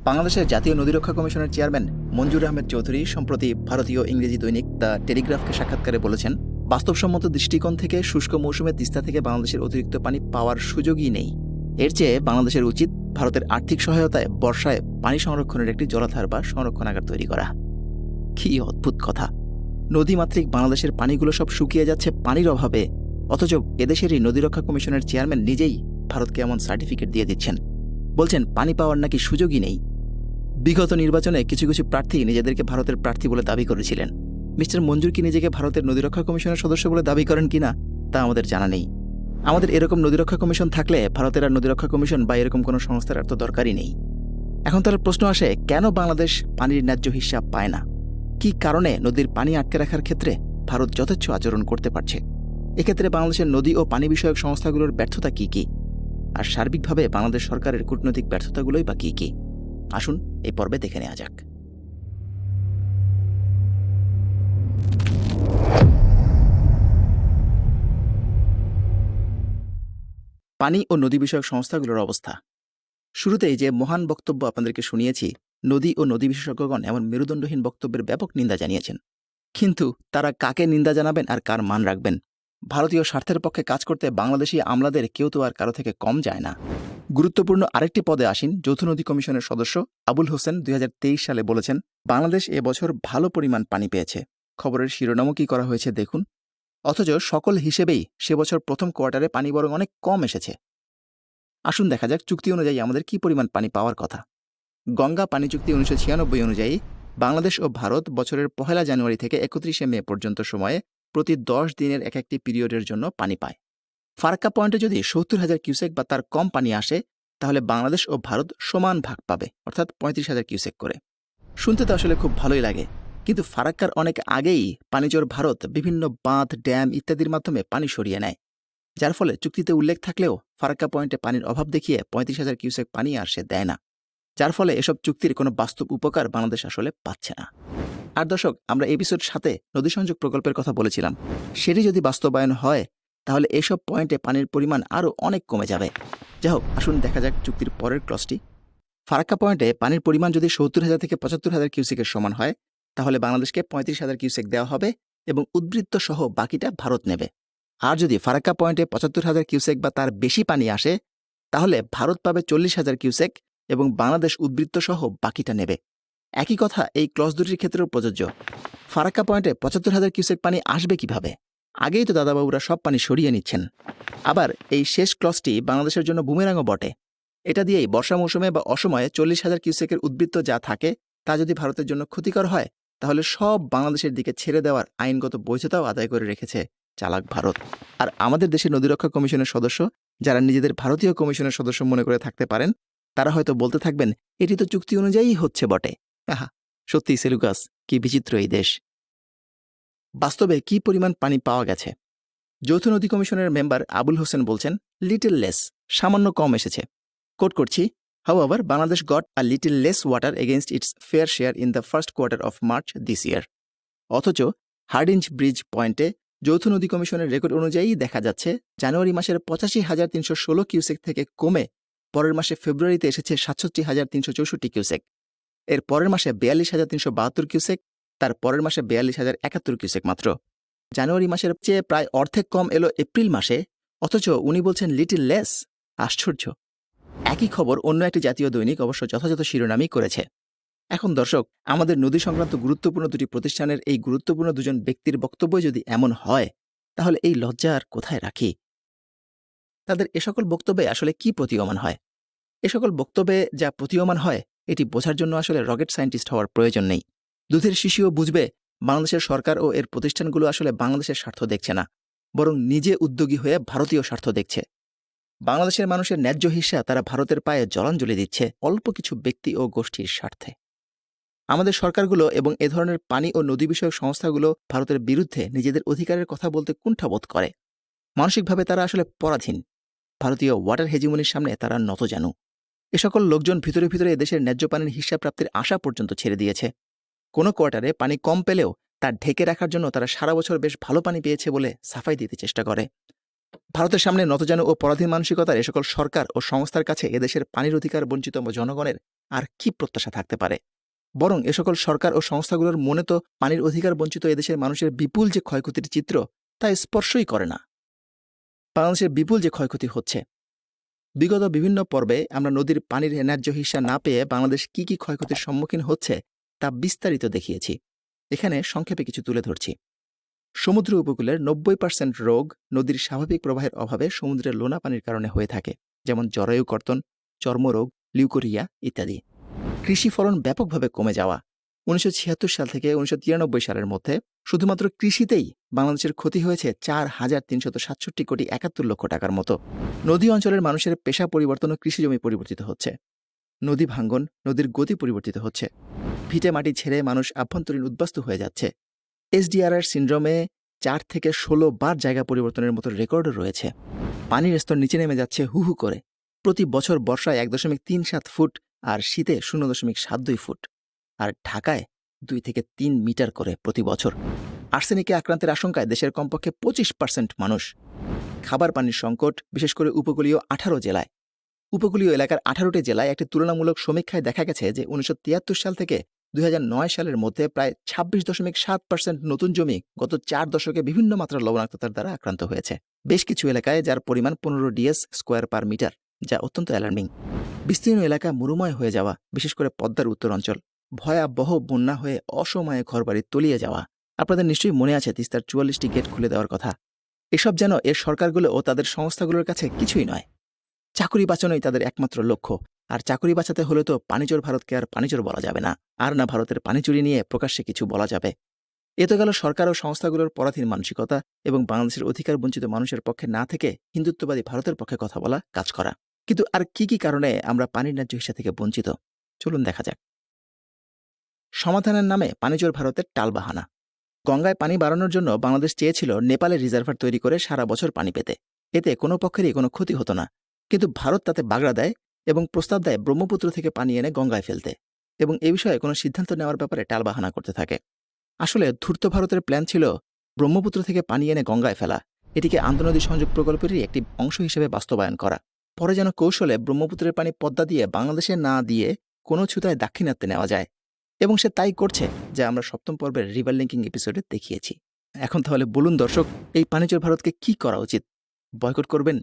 বাংলাদেশের জাতীয় নদী রক্ষা কমিশনের চেয়ারম্যান মঞ্জুর আহমেদ চৌধুরী সম্প্রতি ভারতীয় ইংরেজি দৈনিক দ্য টেলিগ্রাফকে সাক্ষাৎকারে বলেছেন, বাস্তবসম্মত দৃষ্টিকোণ থেকে শুষ্ক মৌসুমে তিস্তা থেকে বাংলাদেশের অতিরিক্ত পানি পাওয়ার সুযোগই নেই। এর চেয়ে বাংলাদেশের উচিত ভারতের আর্থিক সহায়তায় বর্ষায় পানি সংরক্ষণের একটি জলাধার বা সংরক্ষণাগার তৈরি করা। কি অদ্ভুত কথা! নদীমাতৃক বাংলাদেশের পানিগুলো সব শুকিয়ে যাচ্ছে পানির অভাবে, অথচ এদেশেরই নদী রক্ষা কমিশনের চেয়ারম্যান নিজেই ভারতকে এমন সার্টিফিকেট দিয়ে দিচ্ছেন। বলছেন পানি পাওয়ার নাকি সুযোগই নেই। বিগত নির্বাচনে কিছু কিছু প্রার্থী নিজেদেরকে ভারতের প্রার্থী বলে দাবি করেছিলেন। মিস্টার মঞ্জুর কি নিজেকে ভারতের নদী রক্ষা কমিশনের সদস্য বলে দাবি করেন কিনা তা আমাদের জানা নেই। আমাদের এরকম নদী রক্ষা কমিশন থাকলে ভারতের আর নদী রক্ষা কমিশন বা এরকম কোনো সংস্থার আর তো দরকারই নেই। এখন তার প্রশ্ন আসে, কেন বাংলাদেশ পানির ন্যায্য হিসাব পায় না? কি কারণে নদীর পানি আটকে রাখার ক্ষেত্রে ভারত যথেচ্ছ আচরণ করতে পারছে? এক্ষেত্রে বাংলাদেশের নদী ও পানি বিষয়ক সংস্থাগুলোর ব্যর্থতা কি কি, আর সার্বিকভাবে বাংলাদেশ সরকারের কূটনৈতিক ব্যর্থতাগুলোই বা কি কি? আসুন এই পর্বে দেখে নেওয়া যাক। পানি ও নদী বিষয়ক সংস্থাগুলোর অবস্থা। শুরুতেই যে মহান বক্তব্য আপনাদেরকে শুনিয়েছি, নদী ও নদী বিশেষজ্ঞগণ এমন মেরুদণ্ডহীন বক্তব্যের ব্যাপক নিন্দা জানিয়েছেন। কিন্তু তারা কাকে নিন্দা জানাবেন আর কার মান রাখবেন? ভারতীয় স্বার্থের পক্ষে কাজ করতে বাংলাদেশি আমলাদের কেউ তো আর কারো থেকে কম যায় না। গুরুত্বপূর্ণ আরেকটি পদে আসীন যৌথ নদী কমিশনের সদস্য আবুল হোসেন 2023 সালে বলেছেন, বাংলাদেশ এবছর ভালো পরিমাণ পানি পেয়েছে। খবরের শিরোনামও কি করা হয়েছে দেখুন। অথচ সকল হিসেবেই সে বছর প্রথম কোয়ার্টারে পানি বরং অনেক কম এসেছে। আসুন দেখা যাক চুক্তি অনুযায়ী আমাদের কি পরিমাণ পানি পাওয়ার কথা। গঙ্গা পানি চুক্তি 1996 অনুযায়ী বাংলাদেশ ও ভারত বছরের 1 জানুয়ারি থেকে 31 মে পর্যন্ত সময়ে প্রতি 10 দিনের এক একটি পিরিয়ডের জন্য পানি পায়। ফারাক্কা পয়েন্টে যদি 70,000 কিউসেক বা তার কম পানি আসে, তাহলে বাংলাদেশ ও ভারত সমান ভাগ পাবে, অর্থাৎ 35,000 কিউসেক করে। শুনতে তো আসলে খুব ভালোই লাগে, কিন্তু ফারাক্কার অনেক আগেই পানিচোর ভারত বিভিন্ন বাঁধ, ড্যাম ইত্যাদির মাধ্যমে পানি সরিয়ে নেয়, যার ফলে চুক্তিতে উল্লেখ থাকলেও ফারাক্কা পয়েন্টে পানির অভাব দেখিয়ে 35,000 কিউসেক পানি আর সে দেয় না, যার ফলে এসব চুক্তির কোনো বাস্তব উপকার বাংলাদেশ আসলে পাচ্ছে না। আর দর্শক, আমরা এপিসোড 7 নদী সংযোগ প্রকল্পের কথা বলেছিলাম, সেটি যদি বাস্তবায়ন হয় তাহলে এসব পয়েন্টে পানির পরিমাণ আরও অনেক কমে যাবে। যাই হোক, আসুন দেখা যাক চুক্তির পরের ক্লজটি। ফারাক্কা পয়েন্টে পানির পরিমাণ যদি 70,000 থেকে 75,000 কিউসেকের সমান হয়, তাহলে বাংলাদেশকে 35,000 কিউসেক দেওয়া হবে এবং উদ্বৃত্ত সহ বাকিটা ভারত নেবে। আর যদি ফারাক্কা পয়েন্টে 75,000 কিউসেক বা তার বেশি পানি আসে, তাহলে ভারত পাবে 40,000 কিউসেক এবং বাংলাদেশ উদ্বৃত্ত সহ বাকিটা নেবে। একই কথা এই ক্লজ দুটির ক্ষেত্রেও প্রযোজ্য। ফারাক্কা পয়েন্টে 75,000 কিউসেক পানি আসবে কিভাবে? আগেই তো দাদাবাবুরা সব পানি সরিয়ে নিচ্ছেন। আবার এই শেষ ক্লজটি বাংলাদেশের জন্য বুমেরাংও বটে। এটা দিয়েই বর্ষা মৌসুমে বা অসময়ে 40,000 কিউসেকের উদ্বৃত্ত যা থাকে তা যদি ভারতের জন্য ক্ষতিকর হয়, তাহলে সব বাংলাদেশের দিকে ছেড়ে দেওয়ার আইনগত বৈধতাও আদায় করে রেখেছে চালাক ভারত। আর আমাদের দেশের নদীরক্ষা কমিশনের সদস্য, যারা নিজেদের ভারতীয় কমিশনের সদস্য মনে করে থাকতে পারেন, তারা হয়তো বলতে থাকবেন, এটি তো চুক্তি অনুযায়ী হচ্ছে বটে। আহা, সত্যিই সেলুকাস, কি বিচিত্র এই দেশ। বাস্তবে কি পরিমাণ পানি পাওয়া গেছে? যৌথ নদী কমিশনের মেম্বার আবুল হোসেন বলছেন, লিটল লেস, সামান্য কম এসেছে। কোট করছি, However, Bangladesh got a little less water against its fair share in the first quarter of March this year. অথচ হার্ডিঞ্জ ব্রিজ পয়েন্টে যৌথ নদী কমিশনের রেকর্ড অনুযায়ী দেখা যাচ্ছে, জানুয়ারি মাসের 85,316 কিউসেক থেকে কমে পরের মাসে ফেব্রুয়ারিতে এসেছে 67,364 কিউসেক। এর পরের মাসে 42,372 কিউসেক, তার পরের মাসে 42,071 কিউসেক মাত্র। জানুয়ারি মাসের চেয়ে প্রায় অর্ধেক কম এলো এপ্রিল মাসে, অথচ উনি বলছেন লিটল লেস। আশ্চর্য। একই খবর অন্য একটি জাতীয় দৈনিক অবশ্য যথাযথ শিরোনামই করেছে। এখন দর্শক, আমাদের নদী সংক্রান্ত গুরুত্বপূর্ণ দুটি প্রতিষ্ঠানের এই গুরুত্বপূর্ণ দুজন ব্যক্তির বক্তব্য যদি এমন হয়, তাহলে এই লজ্জা আর কোথায় রাখি? তাদের এ সকল বক্তব্যে আসলে কি প্রতীয়মান হয়? এ সকল বক্তব্যে যা প্রতীয়মান হয়, এটি বোঝার জন্য আসলে রকেট সায়েন্টিস্ট হওয়ার প্রয়োজন নেই। দুধের শিশুও বুঝবে বাংলাদেশের সরকার ও এর প্রতিষ্ঠানগুলো আসলে বাংলাদেশের স্বার্থ দেখছে না, বরং নিজে উদ্যোগী হয়ে ভারতীয় স্বার্থ দেখছে। বাংলাদেশের মানুষের ন্যায্য হিস্সা তারা ভারতের পায়ে জলাঞ্জলি দিচ্ছে অল্প কিছু ব্যক্তি ও গোষ্ঠীর স্বার্থে। আমাদের সরকারগুলো এবং এ ধরনের পানি ও নদী বিষয়ক সংস্থাগুলো ভারতের বিরুদ্ধে নিজেদের অধিকারের কথা বলতে কুণ্ঠাবোধ করে। মানসিকভাবে তারা আসলে পরাধীন। ভারতীয় ওয়াটার হেজিমনির সামনে তারা নতজানু। এ সকল লোকজন ভিতরে ভিতরে দেশের ন্যায্য পানির হিস্সা প্রাপ্তির আশা পর্যন্ত ছেড়ে দিয়েছে। কোনো কোয়ার্টারে পানি কম পেলেও তা ঢেকে রাখার জন্য তারা সারা বছর বেশ ভালো পানি পেয়েছে বলে সাফাই দিতে চেষ্টা করে। ভারতের সামনে নতজানু ও পরাধীন মানসিকতার এ সকল সরকার ও সংস্থার কাছে এদেশের পানির অধিকার বঞ্চিত জনগণের আর কি প্রত্যাশা থাকতে পারে? বরং এ সকল সরকার ও সংস্থাগুলোর মনে তো পানির অধিকার বঞ্চিত এদেশের মানুষের বিপুল যে ক্ষয়ক্ষতির চিত্র তা স্পর্শই করে না। বাংলাদেশের বিপুল যে ক্ষয়ক্ষতি হচ্ছে, বিগত বিভিন্ন পর্বে আমরা নদীর পানির ন্যায্য হিস্যা না পেয়ে বাংলাদেশ কি কি ক্ষয়ক্ষতির সম্মুখীন হচ্ছে তা বিস্তারিত দেখিয়েছি। এখানে সংক্ষেপে কিছু তুলে ধরছি। সমুদ্র উপকূলের 90% রোগ নদীর স্বাভাবিক প্রবাহের অভাবে সমুদ্রের লোনা পানির কারণে হয়ে থাকে, যেমন জরায়ু কর্তন, চর্মরোগ, লিউকোরিয়া ইত্যাদি। কৃষি ফলন ব্যাপকভাবে কমে যাওয়া। 1976 সাল থেকে 1993 সালের মধ্যে শুধুমাত্র কৃষিতেই বাংলাদেশের ক্ষতি হয়েছে 4,367 কোটি 71 লক্ষ টাকার মতো। নদী অঞ্চলের মানুষের পেশা পরিবর্তন ও কৃষিজমি পরিবর্তিত হচ্ছে। নদী ভাঙ্গন, নদীর গতি পরিবর্তিত হচ্ছে। ভিটে মাটি ছেড়ে মানুষ আভ্যন্তরীণ উদ্বাস্তু হয়ে যাচ্ছে। এসডিআরআর সিন্ড্রোমে 4 থেকে 16 বার জায়গা পরিবর্তনের মতো রেকর্ডও রয়েছে। পানির স্তর নিচে নেমে যাচ্ছে হু হু করে। প্রতি বছর বর্ষায় 1.37 ফুট আর শীতে 0.72 ফুট। আর ঢাকায় 2 থেকে 3 মিটার করে প্রতি বছর। আর্সেনিকে আক্রান্তের আশঙ্কায় দেশের কমপক্ষে 25% মানুষ। খাবার পানির সংকট, বিশেষ করে উপকূলীয় 18 জেলায়। উপকূলীয় এলাকার 18টি জেলায় একটি তুলনামূলক সমীক্ষায় দেখা গেছে যে 1973 সাল থেকে 2009 সালের মধ্যে প্রায় 26.7% নতুন জমি গত 4 দশকে বিভিন্ন মাত্রার লবণাক্ততার দ্বারা আক্রান্ত হয়েছে। বেশ কিছু এলাকায় যার পরিমাণ 15 ডিএস স্কোয়ার পার মিটার, যা অত্যন্ত অ্যালার্মিং। বিস্তীর্ণ এলাকা মরুময় হয়ে যাওয়া, বিশেষ করে পদ্মার উত্তর অঞ্চল। ভয়াবহ বন্যা হয়ে অসময়ে ঘরবাড়ি তলিয়ে যাওয়া। আপনাদের নিশ্চয়ই মনে আছে তিস্তার 44টি গেট খুলে দেওয়ার কথা। এসব যেন এর সরকারগুলো ও তাদের সংস্থাগুলোর কাছে কিছুই নয়। চাকুরি বাঁচানোই তাদের একমাত্র লক্ষ্য। আর চাকুরি বাঁচাতে হলে তো পানিচোর ভারতকে আর পানিচোর বলা যাবে না, আর না ভারতের পানি চুরি নিয়ে প্রকাশ্যে কিছু বলা যাবে। এ তো গেল সরকার ও সংস্থাগুলোর পরাধীন মানসিকতা এবং বাংলাদেশের অধিকার বঞ্চিত মানুষের পক্ষে না থেকে হিন্দুত্ববাদী ভারতের পক্ষে কথা বলা, কাজ করা। কিন্তু আর কি কি কারণে আমরা পানির ন্যায্য হিসা থেকে বঞ্চিত, চলুন দেখা যাক। সমাধানের নামে পানিচোর ভারতের টালবাহানা। গঙ্গায় পানি বাড়ানোর জন্য বাংলাদেশ চেয়েছিল নেপালের রিজার্ভার তৈরি করে সারা বছর পানি পেতে। এতে কোনো পক্ষেরই কোনো ক্ষতি হতো না। কিন্তু ভারত তাতে বাগড়া দেয় এবং প্রস্তাব দেয় ব্রহ্মপুত্র থেকে পানি এনে গঙ্গায় ফেলতে, এবং এ বিষয়ে কোনো সিদ্ধান্ত নেওয়ার ব্যাপারে টালবাহানা করতে থাকে। আসলে ধূর্ত ভারতের প্ল্যান ছিল ব্রহ্মপুত্র থেকে পানি এনে গঙ্গায় ফেলা, এটিকে আন্তঃনদী সংযোগ প্রকল্পেরই একটি অংশ হিসেবে বাস্তবায়ন করা। পরে যেন কৌশলে ব্রহ্মপুত্রের পানি পদ্মা দিয়ে বাংলাদেশে না দিয়ে কোনো ছুতায় দাক্ষিণাত্যে নেওয়া যায়, এবং সে তাই করছে, যা আমরা 7ম পর্বের রিভার লিঙ্কিং এপিসোডে দেখিয়েছি। এখন তাহলে বলুন দর্শক, এই পানিচোর ভারতকে কি করা উচিত? বয়কট করবেন,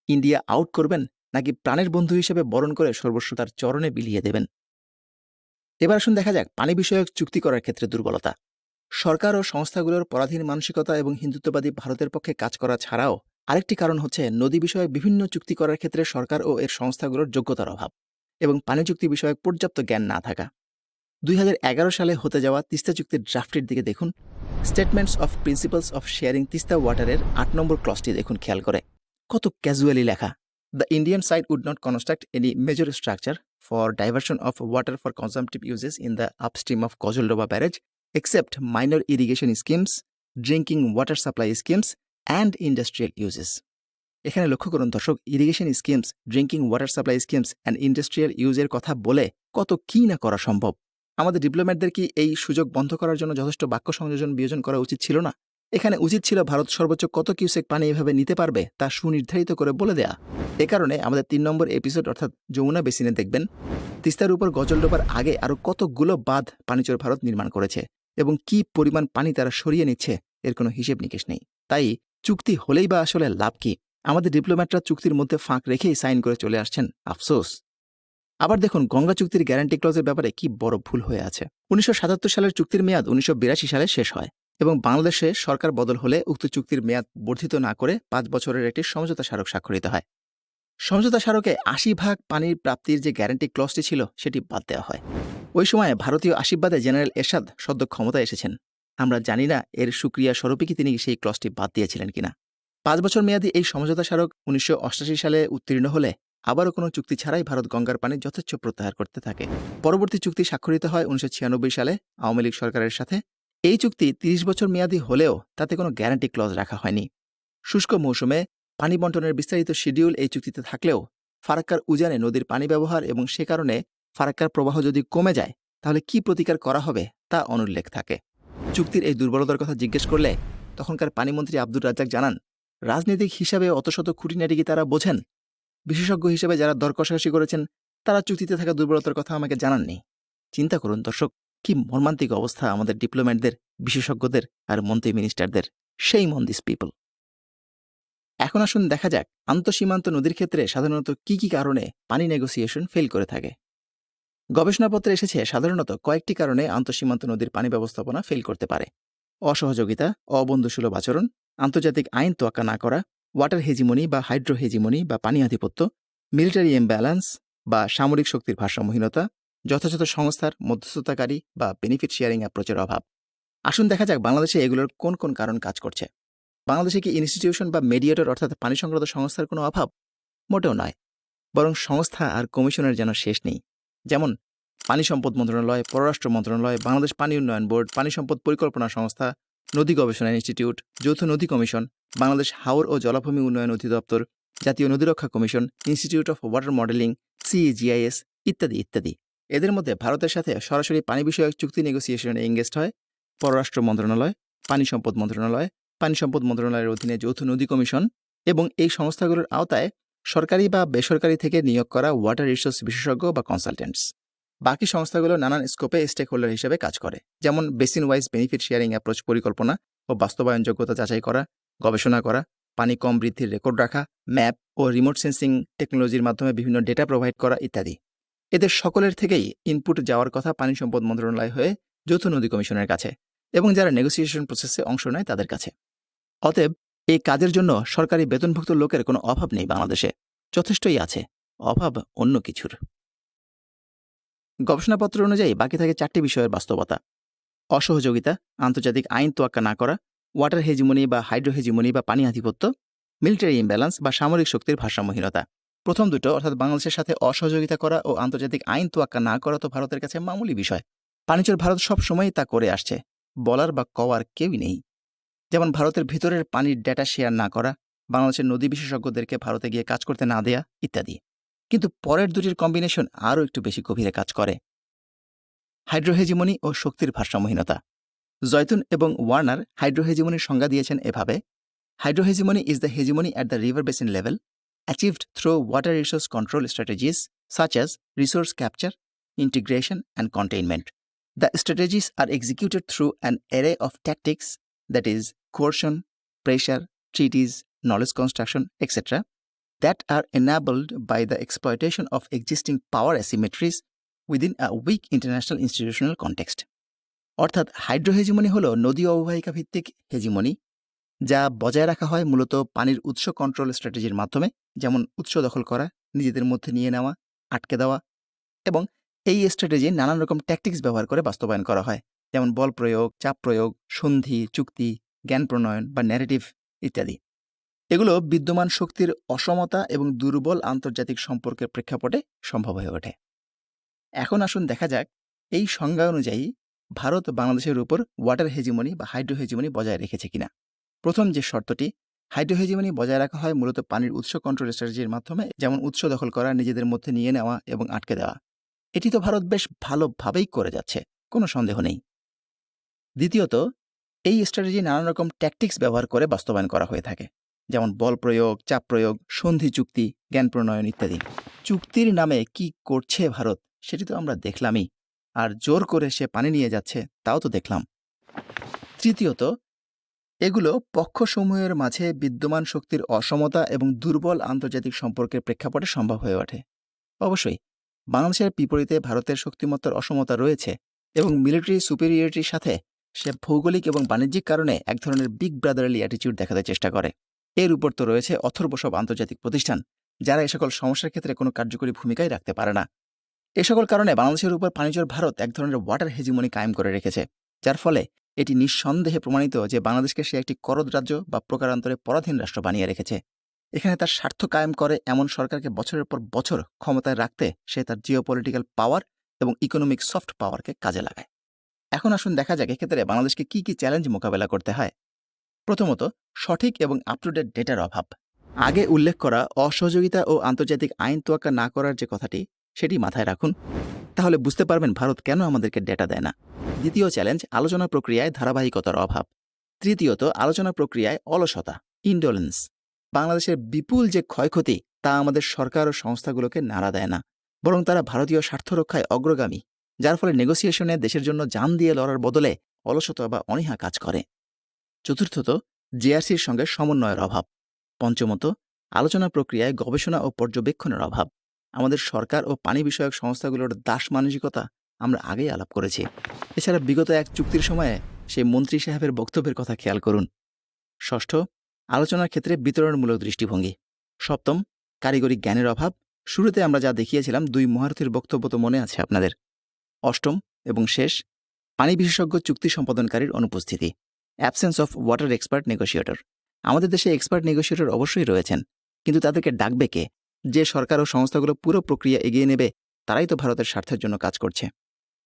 ইন্ডিয়া আউট করবেন, নাকি প্রাণের বন্ধু হিসেবে বরণ করে সর্বস্ব তার চরণে বিলিয়ে দেবেন? এবার আসুন দেখা যাক পানি বিষয়ক চুক্তি করার ক্ষেত্রে দুর্বলতা। সরকার ও সংস্থাগুলোর পরাধীন মানসিকতা এবং হিন্দুত্ববাদী ভারতের পক্ষে কাজ করা ছাড়াও আরেকটি কারণ হচ্ছে নদী বিষয়ক বিভিন্ন চুক্তি করার ক্ষেত্রে সরকার ও এর সংস্থাগুলোর যোগ্যতার অভাব এবং পানি চুক্তি বিষয়ক পর্যাপ্ত জ্ঞান না থাকা। 2011 সালে হতে যাওয়া তিস্তা চুক্তির ড্রাফটের দিকে দেখুন। Statements of principles of sharing Teesta ওয়াটারের 8 নম্বর ক্লজটি দেখুন খেয়াল করে। কত ক্যাজুয়ালি লেখা। The Indian side would not construct any major structure for diversion of water for consumptive uses in the upstream of Gajoldoba barrage except minor irrigation schemes, drinking water supply schemes, and industrial uses. এখানে লক্ষ্য করুন দর্শক, irrigation schemes, drinking water supply schemes and industrial ইউজের কথা বলে কত কি না করা সম্ভব। আমাদের ডিপ্লোম্যাটদের কি এই সুযোগ বন্ধ করার জন্য যথেষ্ট বাক্য সংযোজন বিয়োজন করা উচিত ছিল না? এখানে উচিত ছিল ভারত সর্বোচ্চ কত কিউসেক পানি এভাবে নিতে পারবে তা সুনির্ধারিত করে বলে দেয়া। এ কারণে আমাদের 3 নম্বর এপিসোড অর্থাৎ যমুনা বেসিনে দেখবেন তিস্তার উপর গজলডোবার আগে আরও কতগুলো বাঁধ পানিচোর ভারত নির্মাণ করেছে এবং কি পরিমাণ পানি তারা সরিয়ে নিচ্ছে এর কোনো হিসেব নিকেশ নেই। তাই চুক্তি হলেই বা আসলে লাভ কি? আমাদের ডিপ্লোম্যাটরা চুক্তির মধ্যে ফাঁক রেখেই সাইন করে চলে আসছেন, আফসোস। আবার দেখুন গঙ্গা চুক্তির গ্যারান্টি ক্লজের ব্যাপারে কি বড় ভুল হয়ে আছে। 1977 সালের চুক্তির মেয়াদ 1982 সালে শেষ হয় এবং বাংলাদেশে সরকার বদল হলে উক্ত চুক্তির মেয়াদ বর্ধিত না করে 5 বছরের একটি সমঝোতা স্মারক স্বাক্ষরিত হয়। সমঝোতা স্মারকে 80% পানির প্রাপ্তির যে গ্যারান্টি ক্লজটি ছিল সেটি বাদ দেওয়া হয়। ওই সময়ে ভারতীয় আশীর্বাদে জেনারেল এরশাদ সদ্য ক্ষমতায় এসেছেন। আমরা জানি না এর সুক্রিয়া স্বরূপই কি তিনি সেই ক্লজটি বাদ দিয়েছিলেন কিনা। 5 বছর মেয়াদী এই সমঝোতা স্মারক 1988 সালে উত্তীর্ণ হলে আবারও কোনো চুক্তি ছাড়াই ভারত গঙ্গার পানি যথেচ্ছ প্রত্যাহার করতে থাকে। পরবর্তী চুক্তি স্বাক্ষরিত হয় 1996 সালে আওয়ামী লীগ সরকারের সাথে। এই চুক্তি 30 বছর মেয়াদী হলেও তাতে কোনো গ্যারান্টি ক্লজ রাখা হয়নি। শুষ্ক মৌসুমে পানি বন্টনের বিস্তারিত শিডিউল এই চুক্তিতে থাকলেও ফারাক্কার উজানে নদীর পানি ব্যবহার এবং সে কারণে ফারাক্কার প্রবাহ যদি কমে যায় তাহলে কি প্রতিকার করা হবে তা অনুল্লেখ থাকে। চুক্তির এই দুর্বলতার কথা জিজ্ঞেস করলে তখনকার পানিমন্ত্রী আব্দুর রাজ্জাক জানান, রাজনৈতিক হিসাবে অত শত খুঁটিনাটি কি তারা বোঝেন? বিশেষজ্ঞ হিসেবে যারা দর কষাকষি করেছেন তারা চুক্তিতে থাকা দুর্বলতার কথা আমাকে জানাননি। চিন্তা করুন দর্শক, কি মর্মান্তিক অবস্থা আমাদের ডিপ্লোম্যাটদের, বিশেষজ্ঞদের আর মন্ত্রী মিনিস্টারদের। সেই মন দিস পিপল। এখন আসুন দেখা যাক আন্তঃসীমান্ত নদীর ক্ষেত্রে সাধারণত কি কি কারণে পানি নেগোসিয়েশন ফেল করে থাকে। গবেষণাপত্রে এসেছে সাধারণত কয়েকটি কারণে আন্তঃসীমান্ত নদীর পানি ব্যবস্থাপনা ফেল করতে পারে: অসহযোগিতা, অবন্ধুসুলভ আচরণ, আন্তর্জাতিক আইন তোয়াক্কা না করা, ওয়াটার হেজিমনি বা হাইড্রো হেজিমনি বা পানি আধিপত্য, মিলিটারি ইমব্যালেন্স বা সামরিক শক্তির ভারসাম্যহীনতা, যথাযথ সংস্থার মধ্যস্থতাকারী বা বেনিফিট শেয়ারিং অ্যাপ্রোচের অভাব। আসুন দেখা যাক বাংলাদেশে এগুলোর কোন কোন কারণ কাজ করছে। বাংলাদেশে কি ইনস্টিটিউশন বা মেডিয়েটর অর্থাৎ পানি সংক্রান্ত সংস্থার কোনো অভাব? মোটেও নয়, বরং সংস্থা আর কমিশনের যেন শেষ নেই। যেমন পানি সম্পদ মন্ত্রণালয়, পররাষ্ট্র মন্ত্রণালয়, বাংলাদেশ পানি উন্নয়ন বোর্ড, পানি সম্পদ পরিকল্পনা সংস্থা, নদী গবেষণা ইনস্টিটিউট, যৌথ নদী কমিশন, বাংলাদেশ হাওর ও জলাভূমি উন্নয়ন অধিদপ্তর, জাতীয় নদীরক্ষা commission, institute of water modelling, CEGIS ইত্যাদি ইত্যাদি। এদের মধ্যে ভারতের সাথে সরাসরি পানি বিষয়ক চুক্তি নেগোসিয়েশনে এঙ্গেজড হয় পররাষ্ট্র মন্ত্রণালয়, পানি সম্পদ মন্ত্রণালয়, পানি সম্পদ মন্ত্রণালয়ের অধীনে যৌথ নদী কমিশন এবং এই সংস্থাগুলোর আওতায় সরকারি বা বেসরকারি থেকে নিয়োগ করা ওয়াটার রিসোর্স বিশেষজ্ঞ বা কনসালটেন্টস। বাকি সংস্থাগুলো নানান স্কোপে স্টেক হোল্ডার হিসেবে কাজ করে, যেমন basin wise benefit sharing approach পরিকল্পনা ও বাস্তবায়নযোগ্যতা যাচাই করা, গবেষণা করা, পানি কম বৃদ্ধির রেকর্ড রাখা, ম্যাপ ও রিমোট সেন্সিং টেকনোলজির মাধ্যমে বিভিন্ন ডেটা প্রোভাইড করা ইত্যাদি। এদের সকলের থেকেই ইনপুট যাওয়ার কথা পানি সম্পদ মন্ত্রণালয় হয়ে যৌথ নদী কমিশনের কাছে এবং যারা নেগোসিয়েশন প্রসেসে অংশ নেয় তাদের কাছে। অতএব এই কাজের জন্য সরকারি বেতনভুক্ত লোকের কোনো অভাব নেই বাংলাদেশে, যথেষ্টই আছে, অভাব অন্য কিছুর। গবেষণাপত্র অনুযায়ী বাকি থাকে 4টি বিষয়ের বাস্তবতা: অসহযোগিতা, আন্তর্জাতিক আইন তোয়াক্কা না করা, ওয়াটার হেজিমনি বা হাইড্রো হেজিমনি বা পানি আধিপত্য, মিলিটারি ইমব্যালেন্স বা সামরিক শক্তির ভারসাম্যহীনতা। প্রথম দুটো অর্থাৎ বাংলাদেশের সাথে অসহযোগিতা করা ও আন্তর্জাতিক আইন তোয়াক্কা না করা তো ভারতের কাছে মামুলি বিষয়। পানিচর ভারত সব সময়ই তা করে আসছে, বলার বা কওয়ার কেউই নেই। যেমন ভারতের ভিতরের পানির ডেটা শেয়ার না করা, বাংলাদেশের নদী বিশেষজ্ঞদেরকে ভারতে গিয়ে কাজ করতে না দেয়া ইত্যাদি। কিন্তু পরের দুটির কম্বিনেশন আরও একটু বেশি গভীরে কাজ করে: হাইড্রোহেজিমনি ও শক্তির ভারসাম্যহীনতা। জয়তুন এবং ওয়ার্নার হাইড্রোহেজিমনির সংজ্ঞা দিয়েছেন এভাবে: hydrohegemony is the hegemony at the river basin level achieved through water resource control strategies such as resource capture, integration and containment. The strategies are executed through an array of tactics, that is, coercion, pressure, treaties, knowledge construction, etc., that are enabled by the exploitation of existing power asymmetries within a weak international institutional context. অর্থাৎ হাইড্রোহেজিমনি হল নদী অববাহিকা ভিত্তিক hegemony, যা বজায় রাখা হয় মূলত পানির উৎস কন্ট্রোল স্ট্র্যাটেজির মাধ্যমে, যেমন উৎস দখল করা, নিজেদের মধ্যে নিয়ে নেওয়া, আটকে দেওয়া, এবং এই স্ট্র্যাটেজি নানান রকম ট্যাকটিক্স ব্যবহার করে বাস্তবায়ন করা হয়, যেমন বল প্রয়োগ, চাপ প্রয়োগ, সন্ধি, চুক্তি, জ্ঞান প্রণয়ন বা ন্যারেটিভ ইত্যাদি। এগুলো বিদ্যমান শক্তির অসমতা এবং দুর্বল আন্তর্জাতিক সম্পর্কের প্রেক্ষাপটে সম্ভব হয়ে ওঠে। এখন আসুন দেখা যাক এই সংজ্ঞা অনুযায়ী ভারত বাংলাদেশের উপর ওয়াটার হেজিমনি বা হাইড্রো হেজিমনি বজায় রেখেছে কিনা। প্রথম যে শর্তটি, হাইড্রো হেজিমনি বজায় রাখা হয় মূলত পানির উৎস কন্ট্রোল স্ট্র্যাটেজির মাধ্যমে, যেমন উৎস দখল করা, নিজেদের মধ্যে নিয়ে নেওয়া এবং আটকে দেওয়া। এটি তো ভারত বেশ ভালোভাবেই করে যাচ্ছে, কোনো সন্দেহ নেই। দ্বিতীয়ত, এই স্ট্র্যাটেজি নানান রকম ট্যাকটিক্স ব্যবহার করে বাস্তবায়ন করা হয়ে থাকে, যেমন বল প্রয়োগ, চাপ প্রয়োগ, সন্ধি চুক্তি, জ্ঞান প্রণয়ন ইত্যাদি। চুক্তির নামে কি করছে ভারত সেটি তো আমরা দেখলামই, আর জোর করে সে পানি নিয়ে যাচ্ছে তাও তো দেখলাম। তৃতীয়ত, এগুলো পক্ষসমূহের মাঝে বিদ্যমান শক্তির অসমতা এবং দুর্বল আন্তর্জাতিক সম্পর্কের প্রেক্ষাপটে সম্ভব হয়ে ওঠে। অবশ্যই বাংলাদেশের বিপরীতে ভারতের শক্তিমত্তার অসমতা রয়েছে এবং মিলিটারি সুপেরিয়রিটির সাথে সে ভৌগোলিক এবং বাণিজ্যিক কারণে এক ধরনের বিগ ব্রাদারলি অ্যাটিটিউড দেখাতে চেষ্টা করে। এর উপর তো রয়েছে অথর্ব সব আন্তর্জাতিক প্রতিষ্ঠান, যারা এ সকল সমস্যার ক্ষেত্রে কোনো কার্যকরী ভূমিকাই রাখতে পারে না। এ সকল কারণে বাংলাদেশের উপর পানিচর ভারত এক ধরনের ওয়াটার হেজিমনি কায়েম করে রেখেছে, যার ফলে এটি নিঃসন্দেহে প্রমাণিত যে বাংলাদেশকে সে একটি করদ রাজ্য বা প্রকারান্তরে পরাধীন রাষ্ট্র বানিয়ে রেখেছে। এখানে তার স্বার্থ কায়েম করে এমন সরকারকে বছরের পর বছর ক্ষমতায় রাখতে সে তার জিওপলিটিক্যাল পাওয়ার এবং ইকোনমিক সফট পাওয়ারকে কাজে লাগায়। এখন আসুন দেখা যাক এক্ষেত্রে বাংলাদেশকে কি কি চ্যালেঞ্জ মোকাবেলা করতে হয়। প্রথমত, সঠিক এবং আপ টু ডেট ডেটার অভাব। আগে উল্লেখ করা অসহযোগিতা ও আন্তর্জাতিক আইন তোয়াক্কা না করার যে কথাটি, সেটি মাথায় রাখুন, তাহলে বুঝতে পারবেন ভারত কেন আমাদেরকে ডেটা দেয় না। দ্বিতীয় চ্যালেঞ্জ, আলোচনা প্রক্রিয়ায় ধারাবাহিকতার অভাব। তৃতীয়ত, আলোচনা প্রক্রিয়ায় অলসতা, ইন্ডোলেন্স। বাংলাদেশের বিপুল যে ক্ষয়ক্ষতি তা আমাদের সরকার ও সংস্থাগুলোকে নাড়া দেয় না। বরং তারা ভারতীয় স্বার্থ রক্ষায় অগ্রগামী, যার ফলে নেগোসিয়েশনে দেশের জন্য জান দিয়ে লড়ার বদলে অলসতা বা অনীহা কাজ করে। চতুর্থত, জেআরসির সঙ্গে সমন্বয়ের অভাব। পঞ্চমত, আলোচনা প্রক্রিয়ায় গবেষণা ও পর্যবেক্ষণের অভাব। আমাদের সরকার ও পানি বিষয়ক সংস্থাগুলোর দাস মানসিকতা আমরা আগেই আলাপ করেছি। এছাড়া বিগত এক চুক্তির সময়ে সেই মন্ত্রী সাহেবের বক্তব্যের কথা খেয়াল করুন। ষষ্ঠ, আলোচনার ক্ষেত্রে বিতরণমূলক দৃষ্টিভঙ্গি। সপ্তম, কারিগরি জ্ঞানের অভাব। শুরুতে আমরা যা দেখিয়েছিলাম 2 মহারথীর বক্তব্য তো মনে আছে আপনাদের। অষ্টম এবং শেষ, পানি বিশেষজ্ঞ চুক্তি সম্পাদনকারীর অনুপস্থিতি, absence of water expert negotiator. আমাদের দেশে এক্সপার্ট নেগোশিয়েটর অবশ্যই রয়েছেন, কিন্তু তাদেরকে ডাকবে কে? যে সরকার ও সংস্থাগুলো পুরো প্রক্রিয়া এগিয়ে নেবে, তারাই তো ভারতের স্বার্থের জন্য কাজ করছে।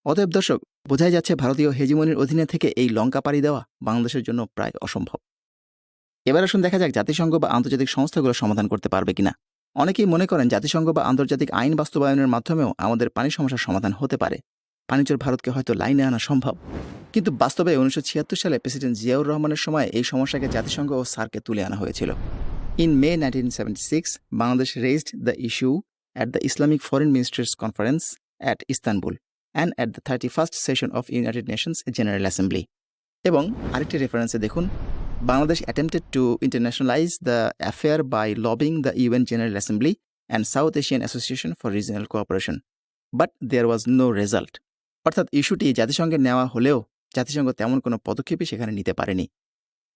অতএব দর্শক, বোঝাই যাচ্ছে ভারতীয় হেজিমনির অধীনে থেকে এই লঙ্কা পাড়ি দেওয়া বাংলাদেশের জন্য প্রায় অসম্ভব। এবার আসুন দেখা যাক জাতিসংঘ বা আন্তর্জাতিক সংস্থাগুলো সমাধান করতে পারবে কিনা। অনেকেই মনে করেন জাতিসংঘ বা আন্তর্জাতিক আইন বাস্তবায়নের মাধ্যমেও আমাদের পানি সমস্যার সমাধান হতে পারে। পানিচোর ভারতকে হয়তো লাইনে আনা সম্ভব। কিন্তু বাস্তবে 1976 সালে প্রেসিডেন্ট জিয়াউর রহমানের সময় এই সমস্যাকে জাতিসংঘ ও সার্কে তুলে আনা হয়েছিল। In May 1976, Bangladesh raised the issue at the Islamic foreign ministers conference at Istanbul and at the 31st session of United Nations general assembly. এবং আরেকটি রেফারেন্সে দেখুন, Bangladesh attempted to internationalize the affair by lobbying the UN General Assembly and South Asian Association for Regional Cooperation, but there was no result. অর্থাৎ ইস্যুটি জাতিসংঘের নেওয়া হলেও জাতিসংঘ তেমন কোনো পদক্ষেপই সেখানে নিতে পারেনি।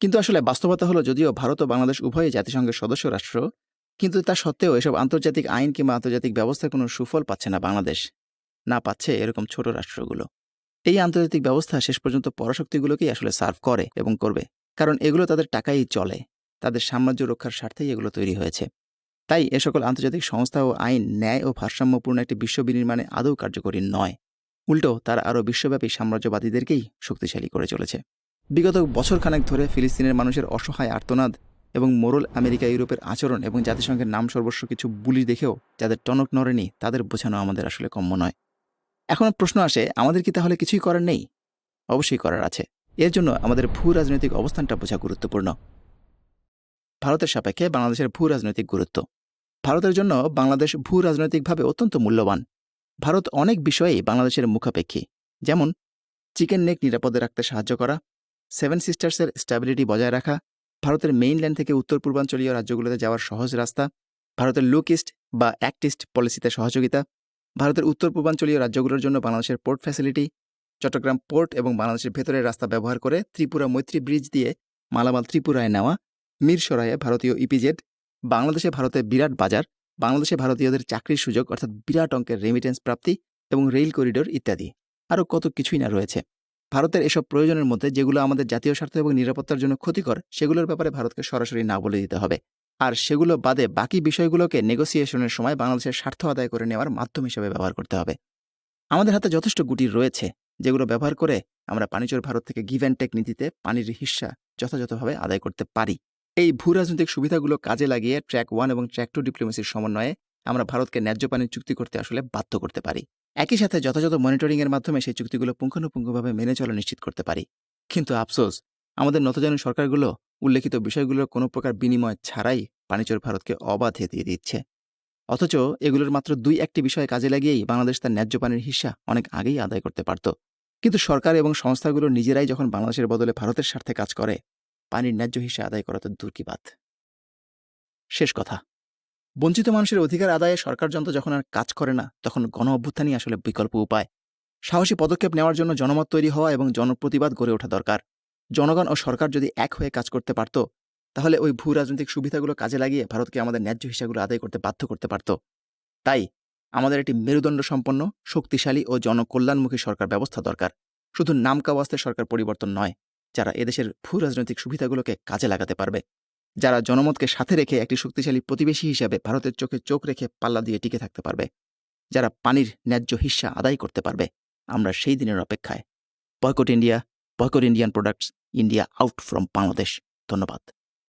কিন্তু আসলে বাস্তবতা হলো, যদিও ভারত ও বাংলাদেশ উভয়ই জাতিসংঘের সদস্য রাষ্ট্র, কিন্তু তা সত্ত্বেও এসব আন্তর্জাতিক আইন কিংবা আন্তর্জাতিক ব্যবস্থার কোনো সুফল পাচ্ছে না বাংলাদেশ, না পাচ্ছে এরকম ছোট রাষ্ট্রগুলো। এই আন্তর্জাতিক ব্যবস্থা শেষ পর্যন্ত পরাশক্তিগুলোকেই আসলে সার্ভ করে এবং করবে, কারণ এগুলো তাদের টাকাই চলে, তাদের সাম্রাজ্য রক্ষার স্বার্থেই এগুলো তৈরি হয়েছে। তাই এ সকল আন্তর্জাতিক সংস্থা ও আইন ন্যায় ও ভারসাম্যপূর্ণ একটি বিশ্ব বিনির্মাণে আদৌ কার্যকরী নয়। উল্টো তারা আরও বিশ্বব্যাপী সাম্রাজ্যবাদীদেরকেই শক্তিশালী করে চলেছে। বিগত বছরখানেক ধরে ফিলিস্তিনের মানুষের অসহায় আর্তনাদ এবং মোরল আমেরিকা ইউরোপের আচরণ এবং জাতিসংঘের নাম সর্বস্ব কিছু বুলি দেখেও যাদের টনক নড়েনি, তাদের বোঝানো আমাদের আসলে কম্য নয়। এখন প্রশ্ন আসে, আমাদের কি তাহলে কিছুই করার নেই? অবশ্যই করার আছে। এর জন্য আমাদের ভূ রাজনৈতিক অবস্থানটা বোঝা গুরুত্বপূর্ণ। ভারতের সাপেক্ষে বাংলাদেশের ভূ রাজনৈতিক গুরুত্ব। ভারতের জন্য বাংলাদেশ ভূ রাজনৈতিকভাবে অত্যন্ত মূল্যবান। ভারত অনেক বিষয়েই বাংলাদেশের মুখাপেক্ষী, যেমন চিকেন নেক নিরাপদে রাখতে সাহায্য করা, 7 সিস্টার্সের স্ট্যাবিলিটি বজায় রাখা, ভারতের মেইনল্যান্ড থেকে উত্তর পূর্বাঞ্চলীয় রাজ্যগুলোতে যাওয়ার সহজ রাস্তা, ভারতের লুক ইস্ট বা অ্যাক্ট ইস্ট পলিসিতে সহযোগিতা, ভারতের উত্তর পূর্বাঞ্চলীয় রাজ্যগুলোর জন্য বাংলাদেশের পোর্ট ফ্যাসিলিটি, চট্টগ্রাম পোর্ট এবং বাংলাদেশের ভেতরের রাস্তা ব্যবহার করে ত্রিপুরা মৈত্রী ব্রিজ দিয়ে মালামাল ত্রিপুরায় নেওয়া, মিরসরাইয়ে ভারতীয় ইপিজেড, বাংলাদেশে ভারতের বিরাট বাজার, বাংলাদেশে ভারতীয়দের চাকরির সুযোগ অর্থাৎ বিরাট অঙ্কের রেমিটেন্স প্রাপ্তি এবং রেল করিডোর ইত্যাদি। আরও কত কিছুই না রয়েছে। ভারতের এসব প্রয়োজনের মধ্যে যেগুলো আমাদের জাতীয় স্বার্থ এবং নিরাপত্তার জন্য ক্ষতিকর, সেগুলোর ব্যাপারে ভারতকে সরাসরি না বলে দিতে হবে। আর সেগুলো বাদে বাকি বিষয়গুলোকে নেগোসিয়েশনের সময় বাংলাদেশের স্বার্থ আদায় করে নেওয়ার মাধ্যম হিসেবে ব্যবহার করতে হবে। আমাদের হাতে যথেষ্ট গুটি রয়েছে, যেগুলো ব্যবহার করে আমরা পানিচোর ভারত থেকে গিভ অ্যান্ড টেক নীতিতে পানির হিস্সা যথাযথভাবে আদায় করতে পারি। এই ভূ রাজনৈতিক সুবিধাগুলো কাজে লাগিয়ে ট্র্যাক 1 এবং ট্র্যাক 2 ডিপ্লোমেসির সমন্বয়ে আমরা ভারতকে ন্যায্য পানির চুক্তি করতে আসলে বাধ্য করতে পারি। একই সাথে যথাযথ মনিটরিংয়ের মাধ্যমে সেই চুক্তিগুলো পুঙ্খানুপুঙ্খভাবে মেনে চলা নিশ্চিত করতে পারি। কিন্তু আফসোস, আমাদের নতজানু সরকারগুলো উল্লেখিত বিষয়গুলোর কোনো প্রকার বিনিময় ছাড়াই পানিচোর ভারতকে অবাধে দিয়ে দিচ্ছে। অথচ এগুলোর মাত্র 2-1টি বিষয় কাজে লাগিয়েই বাংলাদেশ তার ন্যায্য পানির হিস্সা অনেক আগেই আদায় করতে পারত। কিন্তু সরকার এবং সংস্থাগুলো নিজেরাই যখন বাংলাদেশের বদলে ভারতের স্বার্থে কাজ করে, পানির ন্যায্য হিস্সা আদায় করা তো দূর কি বাত। শেষ কথা, বঞ্চিত মানুষের অধিকার আদায়ে সরকারযন্ত্র যখন আর কাজ করে না, তখন গণ অভ্যুত্থানই আসলে বিকল্প উপায়। সাহসী পদক্ষেপ নেওয়ার জন্য জনমত তৈরি হওয়া এবং জনপ্রতিবাদ গড়ে ওঠা দরকার। জনগণ ও সরকার যদি এক হয়ে কাজ করতে পারত, তাহলে ওই ভূ রাজনৈতিক সুবিধাগুলো কাজে লাগিয়ে ভারতকে আমাদের ন্যায্য হিস্সাগুলো আদায় করতে বাধ্য করতে পারত। তাই আমাদের একটি মেরুদণ্ড সম্পন্ন, শক্তিশালী ও জনকল্যাণমুখী সরকার ব্যবস্থা দরকার। শুধু নামকাওয়াস্তে সরকার পরিবর্তন নয়, যারা এদেশের ভূ রাজনৈতিক সুবিধাগুলোকে কাজে লাগাতে পারবে, যারা জনমতকে সাথে রেখে একটি শক্তিশালী প্রতিবেশী হিসাবে ভারতের চোখে চোখ রেখে পাল্লা দিয়ে টিকে থাকতে পারবে, যারা পানির ন্যায্য হিস্সা আদায় করতে পারবে। আমরা সেই দিনের অপেক্ষায়। Boycott India, boycott Indian products, India out from Bangladesh. ধন্যবাদ।